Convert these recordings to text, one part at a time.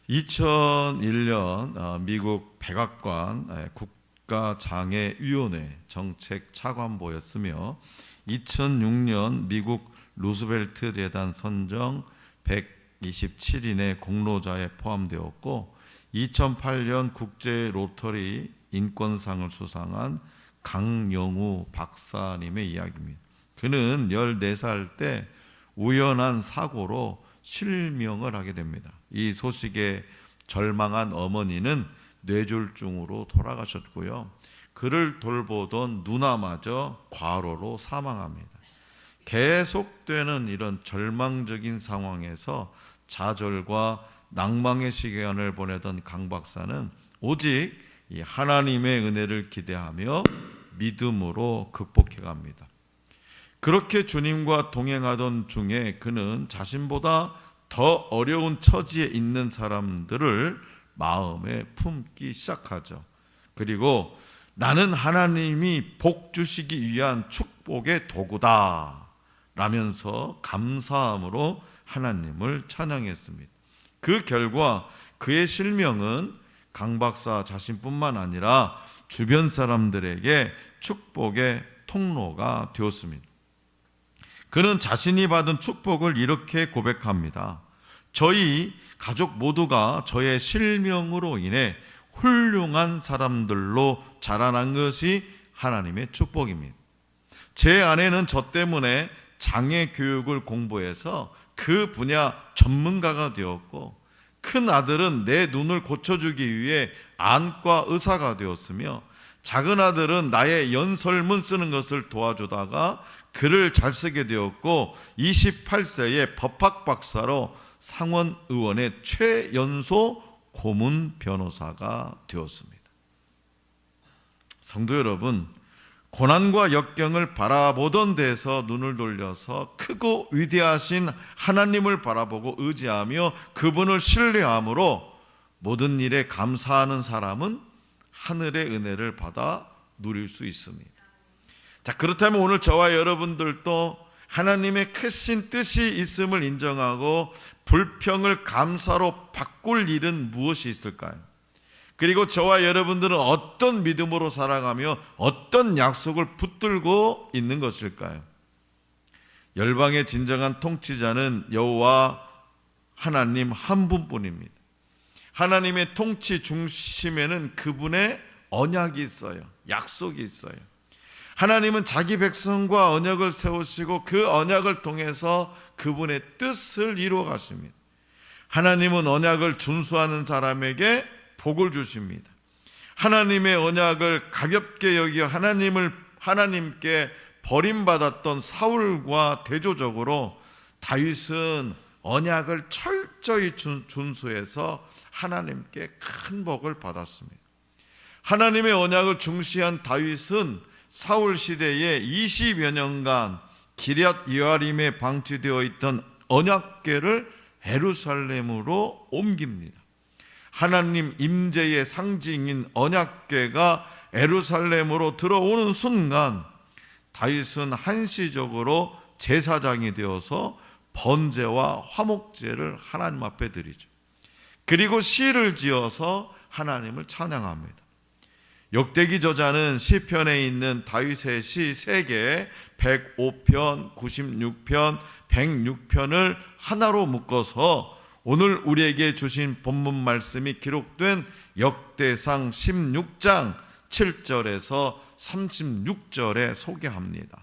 2001년 미국 백악관 국가장애위원회 정책 차관보였으며 2006년 미국 루스벨트 재단 선정 127인의 공로자에 포함되었고 2008년 국제 로터리 인권상을 수상한 강영우 박사님의 이야기입니다. 그는 14살 때 우연한 사고로 실명을 하게 됩니다. 이 소식에 절망한 어머니는 뇌졸중으로 돌아가셨고요. 그를 돌보던 누나마저 과로로 사망합니다. 계속되는 이런 절망적인 상황에서 좌절과 낭망의 시간을 보내던 강 박사는 오직 이 하나님의 은혜를 기대하며 믿음으로 극복해 갑니다. 그렇게 주님과 동행하던 중에 그는 자신보다 더 어려운 처지에 있는 사람들을 마음에 품기 시작하죠. 그리고 나는 하나님이 복 주시기 위한 축복의 도구다 라면서 감사함으로 하나님을 찬양했습니다. 그 결과 그의 실명은 강 박사 자신뿐만 아니라 주변 사람들에게 축복의 통로가 되었습니다. 그는 자신이 받은 축복을 이렇게 고백합니다. 저희 가족 모두가 저의 실명으로 인해 훌륭한 사람들로 자라난 것이 하나님의 축복입니다. 제 아내는 저 때문에 장애 교육을 공부해서 그 분야 전문가가 되었고, 큰 아들은 내 눈을 고쳐주기 위해 안과 의사가 되었으며, 작은 아들은 나의 연설문 쓰는 것을 도와주다가 글을 잘 쓰게 되었고 28세에 법학 박사로 상원의원의 최연소 고문 변호사가 되었습니다. 성도 여러분, 고난과 역경을 바라보던 데서 눈을 돌려서 크고 위대하신 하나님을 바라보고 의지하며 그분을 신뢰함으로 모든 일에 감사하는 사람은 하늘의 은혜를 받아 누릴 수 있습니다. 자, 그렇다면 오늘 저와 여러분들도 하나님의 크신 뜻이 있음을 인정하고 불평을 감사로 바꿀 일은 무엇이 있을까요? 그리고 저와 여러분들은 어떤 믿음으로 살아가며 어떤 약속을 붙들고 있는 것일까요? 열방의 진정한 통치자는 여호와 하나님 한 분뿐입니다. 하나님의 통치 중심에는 그분의 언약이 있어요. 약속이 있어요. 하나님은 자기 백성과 언약을 세우시고 그 언약을 통해서 그분의 뜻을 이루어 가십니다. 하나님은 언약을 준수하는 사람에게 복을 주십니다. 하나님의 언약을 가볍게 여겨 하나님께 버림받았던 사울과 대조적으로 다윗은 언약을 철저히 준수해서 하나님께 큰 복을 받았습니다. 하나님의 언약을 중시한 다윗은 사울 시대에 20여 년간 기럇 여아림에 방치되어 있던 언약궤를 예루살렘으로 옮깁니다. 하나님 임재의 상징인 언약궤가 예루살렘으로 들어오는 순간 다윗은 한시적으로 제사장이 되어서 번제와 화목제를 하나님 앞에 드리죠. 그리고 시를 지어서 하나님을 찬양합니다. 역대기 저자는 시편에 있는 다윗의 시 3개 105편, 96편, 106편을 하나로 묶어서 오늘 우리에게 주신 본문 말씀이 기록된 역대상 16장 7절에서 36절에 소개합니다.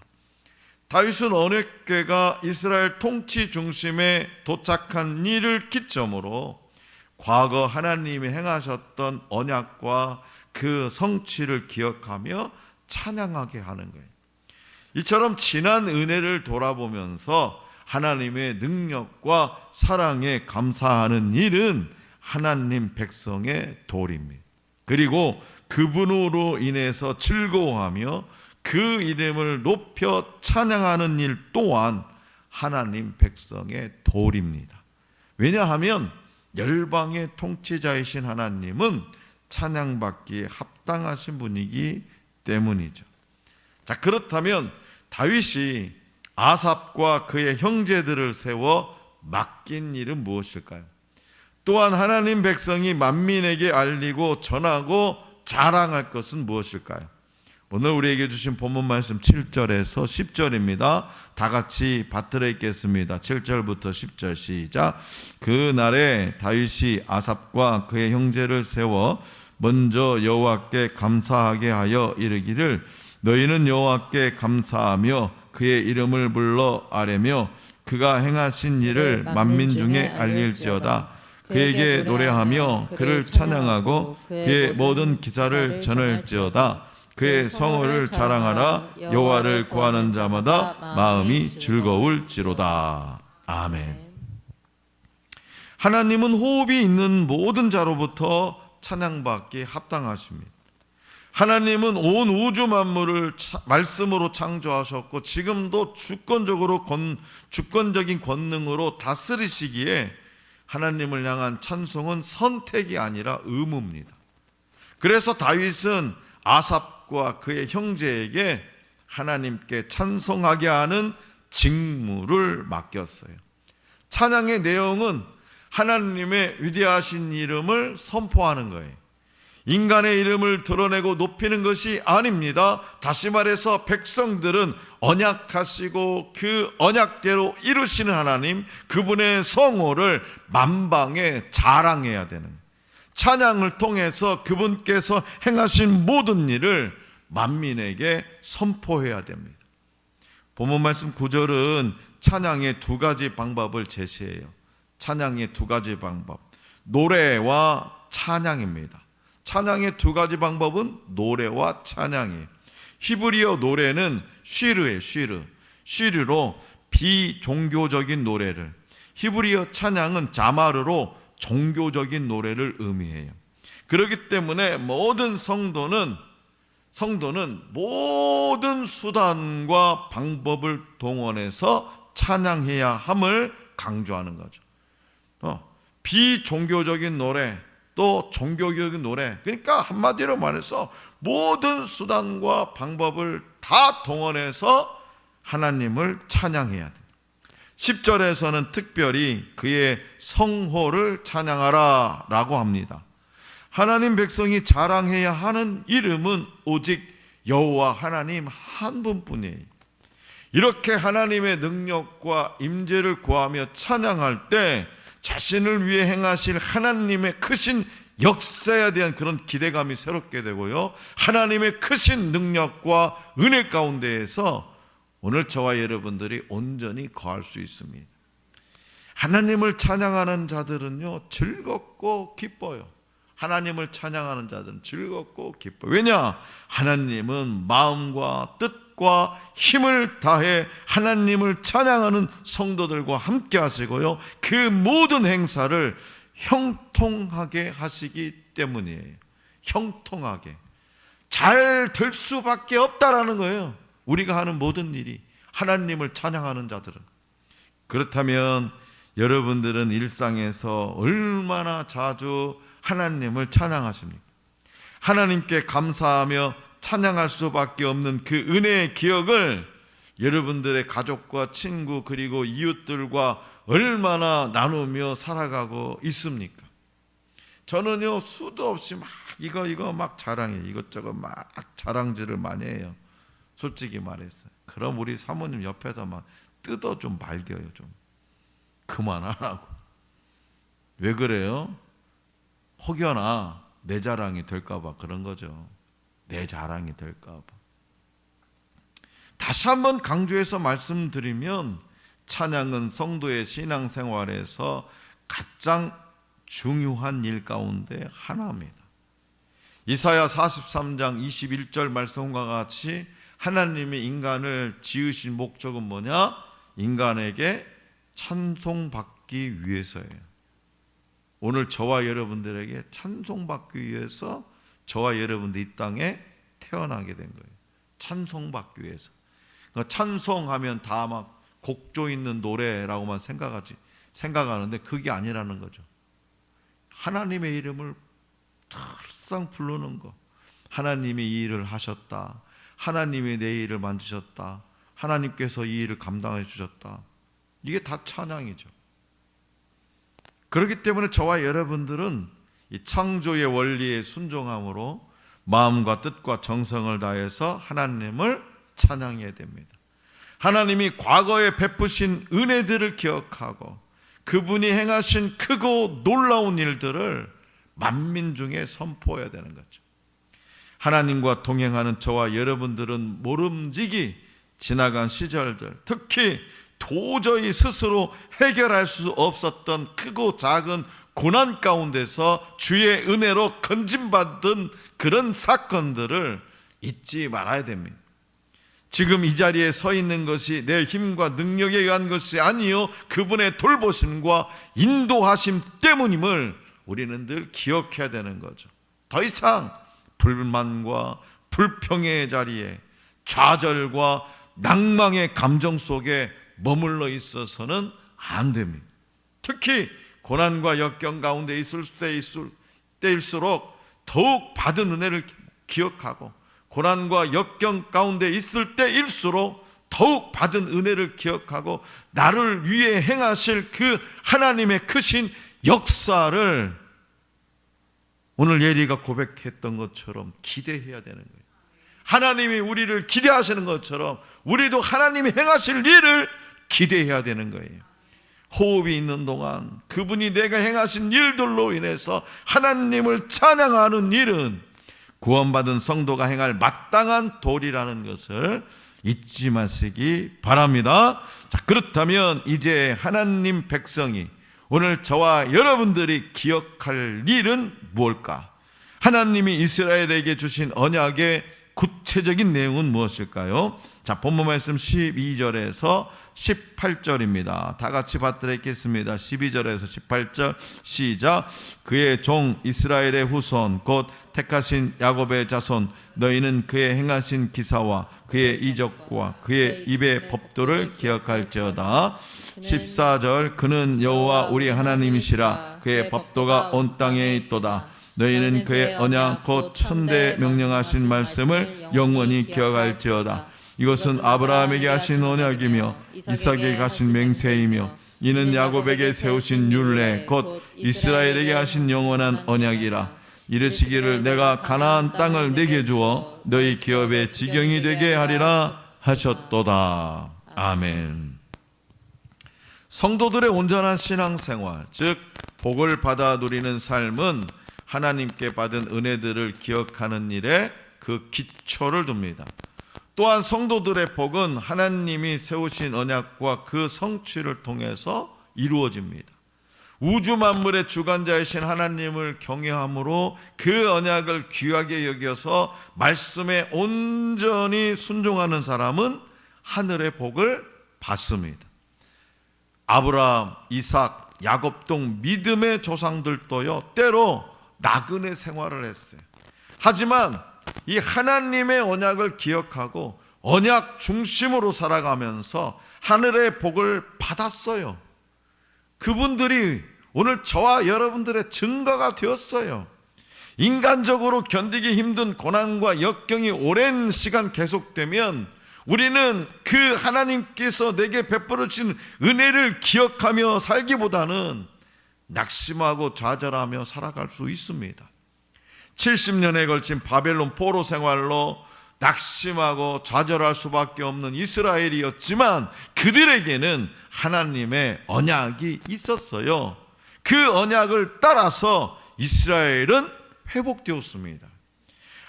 다윗은 언약궤가 이스라엘 통치 중심에 도착한 일을 기점으로 과거 하나님이 행하셨던 언약과 그 성취를 기억하며 찬양하게 하는 거예요. 이처럼 지난 은혜를 돌아보면서 하나님의 능력과 사랑에 감사하는 일은 하나님 백성의 도리입니다. 그리고 그분으로 인해서 즐거워하며 그 이름을 높여 찬양하는 일 또한 하나님 백성의 도리입니다. 왜냐하면 열방의 통치자이신 하나님은 찬양받기에 합당하신 분이기 때문이죠. 자, 그렇다면 다윗이 아삽과 그의 형제들을 세워 맡긴 일은 무엇일까요? 또한 하나님 백성이 만민에게 알리고 전하고 자랑할 것은 무엇일까요? 오늘 우리에게 주신 본문 말씀 7절에서 10절입니다. 다 같이 받들어 읽겠습니다. 7절부터 10절 시작. 그날에 다윗이 아삽과 그의 형제를 세워 먼저 여호와께 감사하게 하여 이르기를 너희는 여호와께 감사하며 그의 이름을 불러 아뢰며 그가 행하신 일을 만민 중에 알릴지어다. 그에게 노래하며 그를 찬양하고 그의 모든 기사를 전할지어다. 그의 성호를 자랑하라. 여호와를 구하는 자마다 마음이 즐거울지로다. 아멘. 하나님은 호흡이 있는 모든 자로부터 찬양받기 합당하십니다. 하나님은 온 우주 만물을 말씀으로 창조하셨고 지금도 주권적인 권능으로 다스리시기에 하나님을 향한 찬송은 선택이 아니라 의무입니다. 그래서 다윗은 아삽과 그의 형제에게 하나님께 찬송하게 하는 직무를 맡겼어요. 찬양의 내용은 하나님의 위대하신 이름을 선포하는 거예요. 인간의 이름을 드러내고 높이는 것이 아닙니다. 다시 말해서 백성들은 언약하시고 그 언약대로 이루시는 하나님, 그분의 성호를 만방에 자랑해야 되는 거예요. 찬양을 통해서 그분께서 행하신 모든 일을 만민에게 선포해야 됩니다. 본문 말씀 9절은 찬양의 두 가지 방법을 제시해요. 찬양의 두 가지 방법, 노래와 찬양입니다. 찬양의 두 가지 방법은 노래와 찬양이에요. 히브리어 노래는 쉬르예요. 쉬르로 비종교적인 노래를, 히브리어 찬양은 자마르로 종교적인 노래를 의미해요. 그렇기 때문에 모든 성도는 모든 수단과 방법을 동원해서 찬양해야 함을 강조하는 거죠. 비종교적인 노래, 또 종교적인 노래, 그러니까 한마디로 말해서 모든 수단과 방법을 다 동원해서 하나님을 찬양해야 돼요. 10절에서는 특별히 그의 성호를 찬양하라 라고 합니다. 하나님 백성이 자랑해야 하는 이름은 오직 여호와 하나님 한 분뿐이에요. 이렇게 하나님의 능력과 임재를 구하며 찬양할 때 자신을 위해 행하실 하나님의 크신 역사에 대한 그런 기대감이 새롭게 되고요, 하나님의 크신 능력과 은혜 가운데에서 오늘 저와 여러분들이 온전히 거할 수 있습니다. 하나님을 찬양하는 자들은요 즐겁고 기뻐요. 하나님을 찬양하는 자들은 즐겁고 기뻐요. 왜냐? 하나님은 마음과 뜻과 힘을 다해 하나님을 찬양하는 성도들과 함께 하시고요, 그 모든 행사를 형통하게 하시기 때문이에요. 형통하게 잘 될 수밖에 없다라는 거예요. 우리가 하는 모든 일이 하나님을 찬양하는 자들은. 그렇다면 여러분들은 일상에서 얼마나 자주 하나님을 찬양하십니까? 하나님께 감사하며 찬양할 수밖에 없는 그 은혜의 기억을 여러분들의 가족과 친구 그리고 이웃들과 얼마나 나누며 살아가고 있습니까? 저는요 수도 없이 막 이거 막 자랑해, 이것저것 막 자랑질을 많이 해요. 솔직히 말했어요. 그럼 우리 사모님 옆에서 막 뜯어 좀 말겨요. 좀 그만하라고. 왜 그래요? 혹여나 내 자랑이 될까봐 그런 거죠. 내 자랑이 될까봐. 다시 한번 강조해서 말씀드리면 찬양은 성도의 신앙생활에서 가장 중요한 일 가운데 하나입니다. 이사야 43장 21절 말씀과 같이 하나님이 인간을 지으신 목적은 뭐냐? 인간에게 찬송받기 위해서예요. 오늘 저와 여러분들에게 찬송받기 위해서 저와 여러분들 이 땅에 태어나게 된 거예요. 찬송받기 위해서. 그러니까 찬송하면 다 막 곡조 있는 노래라고만 생각하는데 그게 아니라는 거죠. 하나님의 이름을 항상 부르는 거. 하나님이 이 일을 하셨다. 하나님이 내 일을 만드셨다. 하나님께서 이 일을 감당해 주셨다. 이게 다 찬양이죠. 그렇기 때문에 저와 여러분들은 이 창조의 원리에 순종함으로 마음과 뜻과 정성을 다해서 하나님을 찬양해야 됩니다. 하나님이 과거에 베푸신 은혜들을 기억하고 그분이 행하신 크고 놀라운 일들을 만민 중에 선포해야 되는 거죠. 하나님과 동행하는 저와 여러분들은 모름지기 지나간 시절들, 특히 도저히 스스로 해결할 수 없었던 크고 작은 고난 가운데서 주의 은혜로 건짐받은 그런 사건들을 잊지 말아야 됩니다. 지금 이 자리에 서 있는 것이 내 힘과 능력에 의한 것이 아니요 그분의 돌보심과 인도하심 때문임을 우리는 늘 기억해야 되는 거죠. 더 이상 불만과 불평의 자리에 좌절과 낭망의 감정 속에 머물러 있어서는 안 됩니다. 특히 고난과 역경 가운데 있을 때일수록 더욱 받은 은혜를 기억하고 고난과 역경 가운데 있을 때일수록 더욱 받은 은혜를 기억하고 나를 위해 행하실 그 하나님의 크신 역사를 오늘 예리가 고백했던 것처럼 기대해야 되는 거예요. 하나님이 우리를 기대하시는 것처럼 우리도 하나님이 행하실 일을 기대해야 되는 거예요. 호흡이 있는 동안 그분이 내가 행하신 일들로 인해서 하나님을 찬양하는 일은 구원받은 성도가 행할 마땅한 도리라는 것을 잊지 마시기 바랍니다. 자, 그렇다면 이제 하나님 백성이 오늘 저와 여러분들이 기억할 일은 무엇일까? 하나님이 이스라엘에게 주신 언약의 구체적인 내용은 무엇일까요? 자, 본문 말씀 12절에서 18절입니다. 다 같이 받들어 읽겠습니다. 12절에서 18절 시작. 그의 종 이스라엘의 후손 곧 택하신 야곱의 자손 너희는 그의 행하신 기사와 그의 이적과 그의 입의 법도를 기억할지어다. 14절 그는 여호와 우리 하나님이시라 그의 법도가 온 땅에 있도다. 너희는 그의 언약 곧 천대 명령하신 말씀을 영원히 기억할지어다. 이것은 아브라함에게 하신 언약이며 이삭에게 하신 맹세이며 이는 야곱에게 세우신 율례 곧 이스라엘에게 하신 영원한 언약이라. 이르시기를 내가 가나안 땅을 내게 주어 너희 기업의 지경이 되게 하리라 하셨도다. 아멘. 성도들의 온전한 신앙생활, 즉 복을 받아 누리는 삶은 하나님께 받은 은혜들을 기억하는 일에 그 기초를 둡니다. 또한 성도들의 복은 하나님이 세우신 언약과 그 성취를 통해서 이루어집니다. 우주 만물의 주관자이신 하나님을 경외함으로 그 언약을 귀하게 여겨서 말씀에 온전히 순종하는 사람은 하늘의 복을 받습니다. 아브라함, 이삭, 야곱 등 믿음의 조상들도요 때로 나그네 생활을 했어요. 하지만 이 하나님의 언약을 기억하고 언약 중심으로 살아가면서 하늘의 복을 받았어요. 그분들이 오늘 저와 여러분들의 증거가 되었어요. 인간적으로 견디기 힘든 고난과 역경이 오랜 시간 계속되면 우리는 그 하나님께서 내게 베풀어 주신 은혜를 기억하며 살기보다는 낙심하고 좌절하며 살아갈 수 있습니다. 70년에 걸친 바벨론 포로 생활로 낙심하고 좌절할 수밖에 없는 이스라엘이었지만 그들에게는 하나님의 언약이 있었어요. 그 언약을 따라서 이스라엘은 회복되었습니다.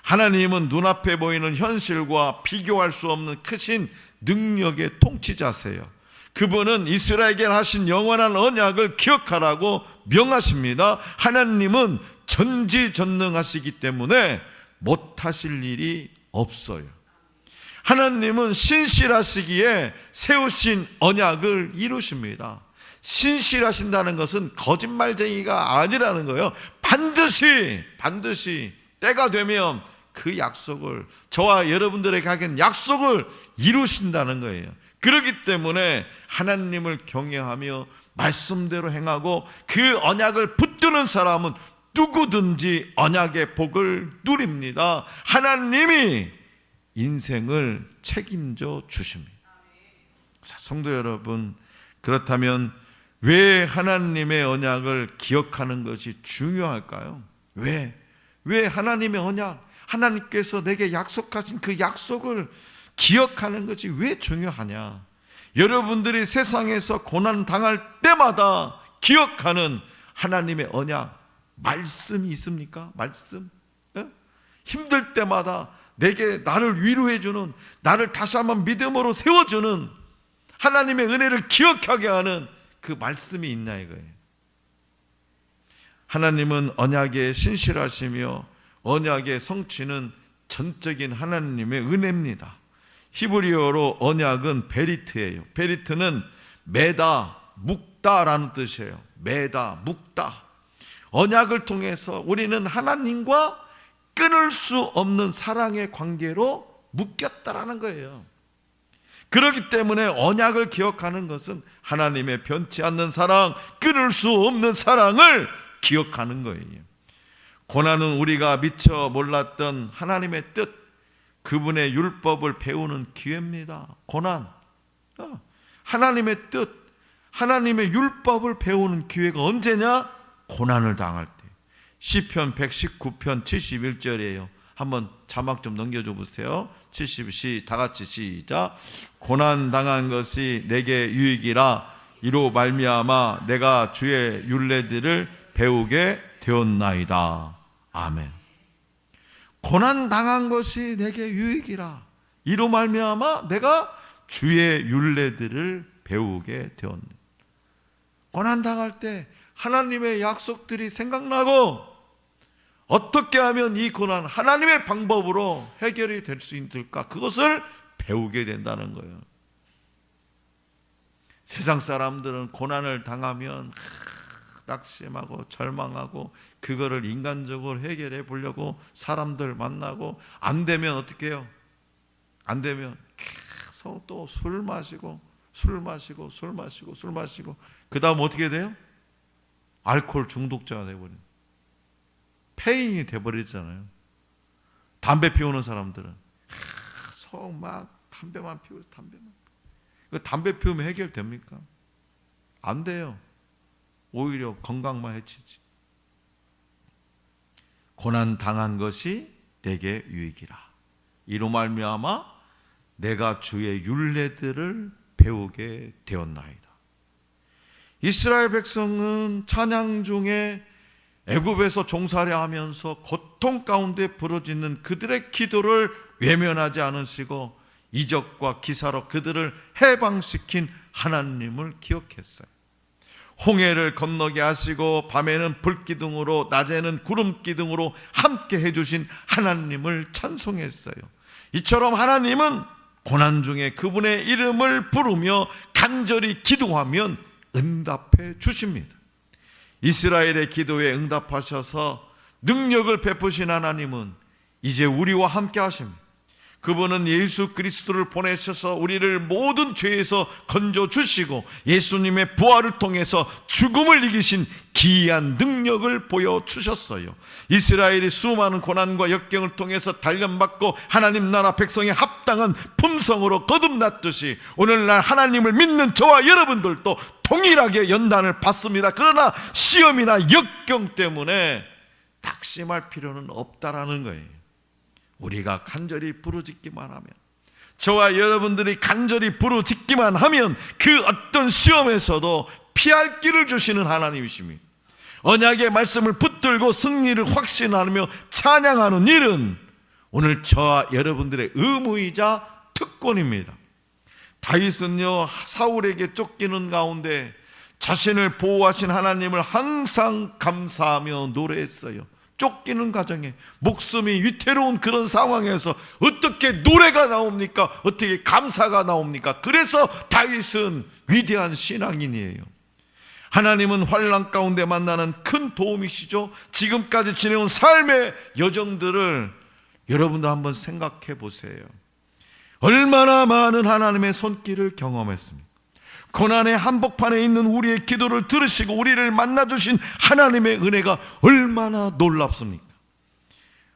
하나님은 눈앞에 보이는 현실과 비교할 수 없는 크신 능력의 통치자세요. 그분은 이스라엘에게 하신 영원한 언약을 기억하라고 명하십니다. 하나님은 전지전능하시기 때문에 못하실 일이 없어요. 하나님은 신실하시기에 세우신 언약을 이루십니다. 신실하신다는 것은 거짓말쟁이가 아니라는 거예요. 반드시 때가 되면 그 약속을, 저와 여러분들에게 하긴 약속을 이루신다는 거예요. 그렇기 때문에 하나님을 경외하며 말씀대로 행하고 그 언약을 붙드는 사람은 누구든지 언약의 복을 누립니다. 하나님이 인생을 책임져 주십니다. 자, 성도 여러분, 그렇다면 왜 하나님의 언약을 기억하는 것이 중요할까요? 왜 하나님의 언약, 하나님께서 내게 약속하신 그 약속을 기억하는 것이 왜 중요하냐? 여러분들이 세상에서 고난 당할 때마다 기억하는 하나님의 언약, 말씀이 있습니까? 말씀? 힘들 때마다 내게 나를 위로해주는, 나를 다시 한번 믿음으로 세워주는 하나님의 은혜를 기억하게 하는 그 말씀이 있냐 이거예요. 하나님은 언약에 신실하시며 언약의 성취는 전적인 하나님의 은혜입니다. 히브리어로 언약은 베리트예요. 베리트는 매다, 묶다라는 뜻이에요. 매다, 묶다. 언약을 통해서 우리는 하나님과 끊을 수 없는 사랑의 관계로 묶였다라는 거예요. 그렇기 때문에 언약을 기억하는 것은 하나님의 변치 않는 사랑, 끊을 수 없는 사랑을 기억하는 거예요. 고난은 우리가 미처 몰랐던 하나님의 뜻, 그분의 율법을 배우는 기회입니다. 고난, 하나님의 뜻, 하나님의 율법을 배우는 기회가 언제냐? 고난을 당할 때. 시편 119편 71절이에요. 한번 자막 좀 넘겨줘 보세요. 70시 다 같이 시작. 고난 당한 것이 내게 유익이라 이로 말미암아 내가 주의 율례들을 배우게 되었나이다. 아멘. 고난 당한 것이 내게 유익이라 이로 말미암아 내가 주의 율례들을 배우게 되었네. 고난 당할 때 하나님의 약속들이 생각나고 어떻게 하면 이 고난 하나님의 방법으로 해결이 될 수 있을까? 그것을 배우게 된다는 거예요. 세상 사람들은 고난을 당하면 낙심하고 절망하고 그거를 인간적으로 해결해 보려고 사람들 만나고 안 되면 어떻게 해요? 안 되면 계속 또 술 마시고 그 다음 어떻게 돼요? 알코올 중독자가 돼버려요. 폐인이 돼버리잖아요. 담배 피우는 사람들은 속 막 담배만 피우고 담배 피우면 해결됩니까? 안 돼요. 오히려 건강만 해치지. 고난 당한 것이 내게 유익이라 이로 말미암아 내가 주의 율례들을 배우게 되었나이다. 이스라엘 백성은 찬양 중에 애굽에서 종살이 하면서 고통 가운데 부르짖는 그들의 기도를 외면하지 않으시고 이적과 기사로 그들을 해방시킨 하나님을 기억했어요. 홍해를 건너게 하시고 밤에는 불기둥으로 낮에는 구름기둥으로 함께 해주신 하나님을 찬송했어요. 이처럼 하나님은 고난 중에 그분의 이름을 부르며 간절히 기도하면 응답해 주십니다. 이스라엘의 기도에 응답하셔서 능력을 베푸신 하나님은 이제 우리와 함께 하십니다. 그분은 예수 그리스도를 보내셔서 우리를 모든 죄에서 건져주시고 예수님의 부활을 통해서 죽음을 이기신 기이한 능력을 보여주셨어요. 이스라엘이 수많은 고난과 역경을 통해서 단련받고 하나님 나라 백성에 합당한 품성으로 거듭났듯이 오늘날 하나님을 믿는 저와 여러분들도 동일하게 연단을 받습니다. 그러나 시험이나 역경 때문에 낙심할 필요는 없다라는 거예요. 우리가 간절히 부르짖기만 하면, 저와 여러분들이 간절히 부르짖기만 하면 그 어떤 시험에서도 피할 길을 주시는 하나님이십니다. 언약의 말씀을 붙들고 승리를 확신하며 찬양하는 일은 오늘 저와 여러분들의 의무이자 특권입니다. 다윗은요, 사울에게 쫓기는 가운데 자신을 보호하신 하나님을 항상 감사하며 노래했어요. 쫓기는 과정에 목숨이 위태로운 그런 상황에서 어떻게 노래가 나옵니까? 어떻게 감사가 나옵니까? 그래서 다윗은 위대한 신앙인이에요. 하나님은 환난 가운데 만나는 큰 도움이시죠. 지금까지 지내온 삶의 여정들을 여러분도 한번 생각해 보세요. 얼마나 많은 하나님의 손길을 경험했습니까? 고난의 한복판에 있는 우리의 기도를 들으시고 우리를 만나주신 하나님의 은혜가 얼마나 놀랍습니까?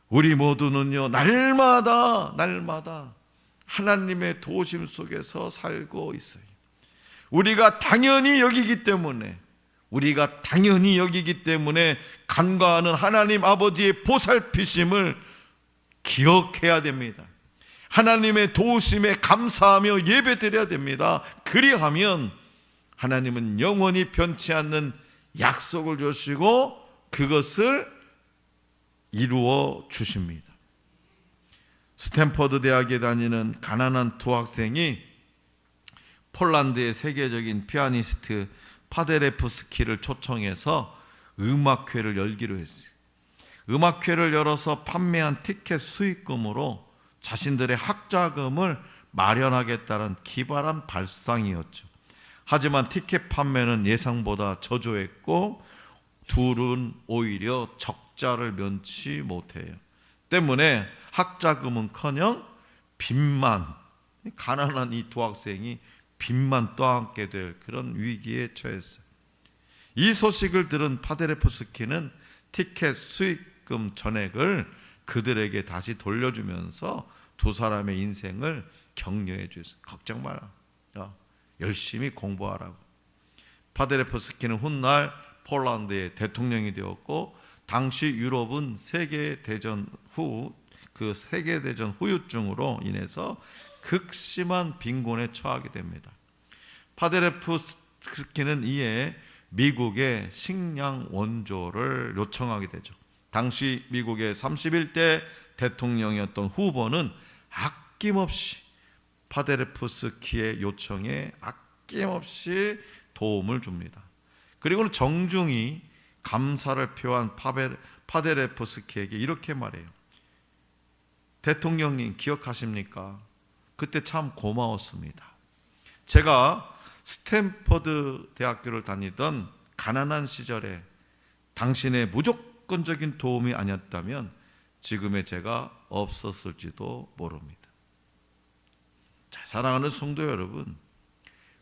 우리 모두는요, 날마다 하나님의 도우심 속에서 살고 있어요. 우리가 당연히 여기기 때문에 간과하는 하나님 아버지의 보살피심을 기억해야 됩니다. 하나님의 도우심에 감사하며 예배드려야 됩니다. 그리하면 하나님은 영원히 변치 않는 약속을 주시고 그것을 이루어 주십니다. 스탠퍼드 대학에 다니는 가난한 두 학생이 폴란드의 세계적인 피아니스트 파데레프스키를 초청해서 음악회를 열기로 했어요. 음악회를 열어서 판매한 티켓 수익금으로 자신들의 학자금을 마련하겠다는 기발한 발상이었죠. 하지만 티켓 판매는 예상보다 저조했고 둘은 오히려 적자를 면치 못해요. 때문에 학자금은커녕 빚만, 가난한 이 두 학생이 빚만 떠안게 될 그런 위기에 처했어요. 이 소식을 들은 파데레프스키는 티켓 수익금 전액을 그들에게 다시 돌려주면서 두 사람의 인생을 격려해 주셨어요. 걱정 마라, 열심히 공부하라고. 파데레프스키는 훗날 폴란드의 대통령이 되었고, 당시 유럽은 세계대전 후유증으로 인해서 극심한 빈곤에 처하게 됩니다. 파데레프스키는 이에 미국의 식량 원조를 요청하게 되죠. 당시 미국의 31대 대통령이었던 후보는 아낌없이 파데레프스키의 요청에 아낌없이 도움을 줍니다. 그리고는 정중히 감사를 표한 파데레프스키에게 이렇게 말해요. 대통령님 기억하십니까? 그때 참 고마웠습니다. 제가 스탠퍼드 대학교를 다니던 가난한 시절에 당신의 무조건적인 도움이 아니었다면 지금의 제가 없었을지도 모릅니다. 자, 사랑하는 성도 여러분,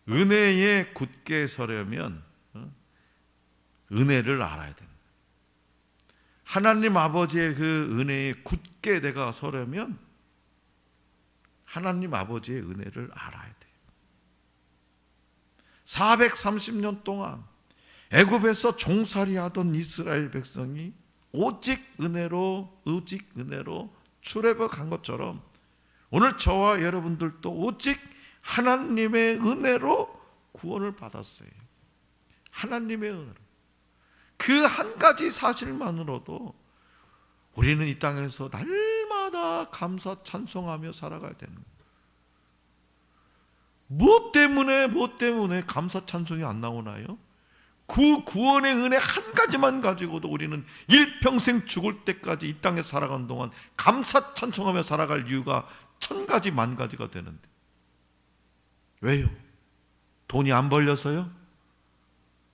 은혜에 굳게 서려면 은혜를 알아야 됩니다. 하나님 아버지의 그 은혜에 굳게 내가 서려면 하나님 아버지의 은혜를 알아야 돼요. 430년 동안 애굽에서 종살이하던 이스라엘 백성이 오직 은혜로 출애굽 간 것처럼 오늘 저와 여러분들도 오직 하나님의 은혜로 구원을 받았어요. 하나님의 은혜로. 그 한 가지 사실만으로도 우리는 이 땅에서 날마다 감사 찬송하며 살아가야 되는 거예요. 뭐 때문에 감사 찬송이 안 나오나요? 그 구원의 은혜 한 가지만 가지고도 우리는 일평생 죽을 때까지 이 땅에 살아가는 동안 감사 찬송하며 살아갈 이유가 1000가지 만가지가 되는데 왜요? 돈이 안 벌려서요?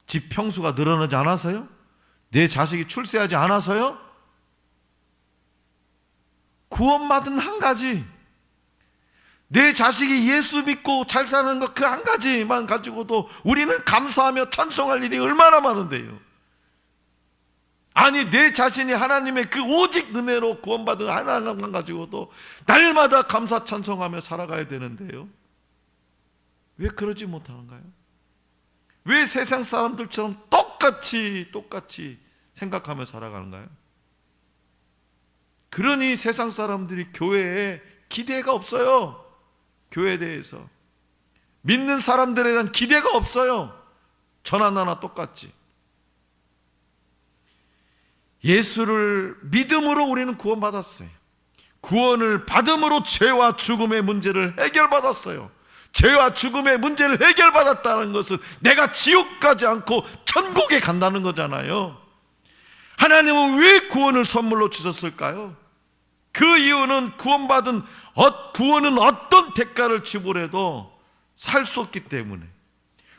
집 평수가 늘어나지 않아서요? 내 자식이 출세하지 않아서요? 구원받은 한 가지, 내 자식이 예수 믿고 잘 사는 것 그 한 가지만 가지고도 우리는 감사하며 찬송할 일이 얼마나 많은데요. 아니, 내 자신이 하나님의 그 오직 은혜로 구원받은 하나님만 가지고도 날마다 감사 찬송하며 살아가야 되는데요. 왜 그러지 못하는가요? 왜 세상 사람들처럼 똑같이 생각하며 살아가는가요? 그러니 세상 사람들이 교회에 기대가 없어요. 교회에 대해서 믿는 사람들에 대한 기대가 없어요. 저나 똑같지. 예수를 믿음으로 우리는 구원받았어요. 구원을 받음으로 죄와 죽음의 문제를 해결받았어요. 죄와 죽음의 문제를 해결받았다는 것은 내가 지옥 가지 않고 천국에 간다는 거잖아요. 하나님은 왜 구원을 선물로 주셨을까요? 그 이유는 구원은 어떤 대가를 지불해도 살 수 없기 때문에,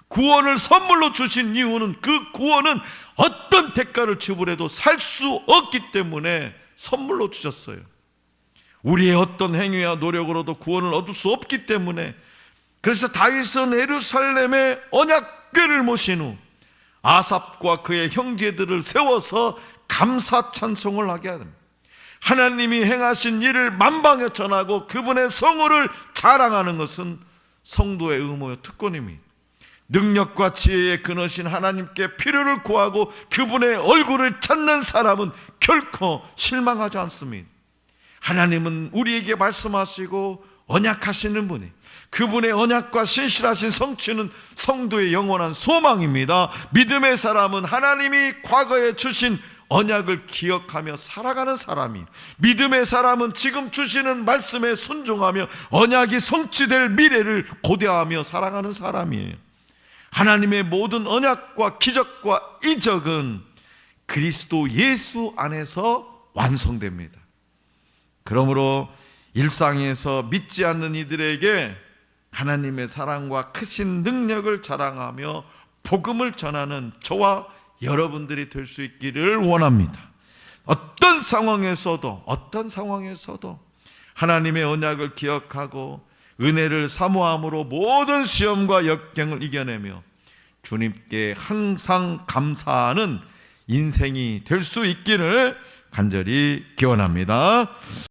구원을 선물로 주신 이유는 그 구원은 어떤 대가를 지불해도 살 수 없기 때문에 선물로 주셨어요. 우리의 어떤 행위와 노력으로도 구원을 얻을 수 없기 때문에, 그래서 다윗은 예루살렘에 언약궤를 모신 후 아삽과 그의 형제들을 세워서 감사 찬송을 하게 합니다. 하나님이 행하신 일을 만방에 전하고 그분의 성호를 자랑하는 것은 성도의 의무요 특권입니다. 능력과 지혜의 근원이신 하나님께 필요를 구하고 그분의 얼굴을 찾는 사람은 결코 실망하지 않습니다. 하나님은 우리에게 말씀하시고 언약하시는 분이, 그분의 언약과 신실하신 성취는 성도의 영원한 소망입니다. 믿음의 사람은 하나님이 과거에 주신 언약을 기억하며 살아가는 사람이에요. 믿음의 사람은 지금 주시는 말씀에 순종하며 언약이 성취될 미래를 고대하며 살아가는 사람이에요. 하나님의 모든 언약과 기적과 이적은 그리스도 예수 안에서 완성됩니다. 그러므로 일상에서 믿지 않는 이들에게 하나님의 사랑과 크신 능력을 자랑하며 복음을 전하는 저와 여러분들이 될 수 있기를 원합니다. 어떤 상황에서도 하나님의 언약을 기억하고 은혜를 사모함으로 모든 시험과 역경을 이겨내며 주님께 항상 감사하는 인생이 될 수 있기를 간절히 기원합니다.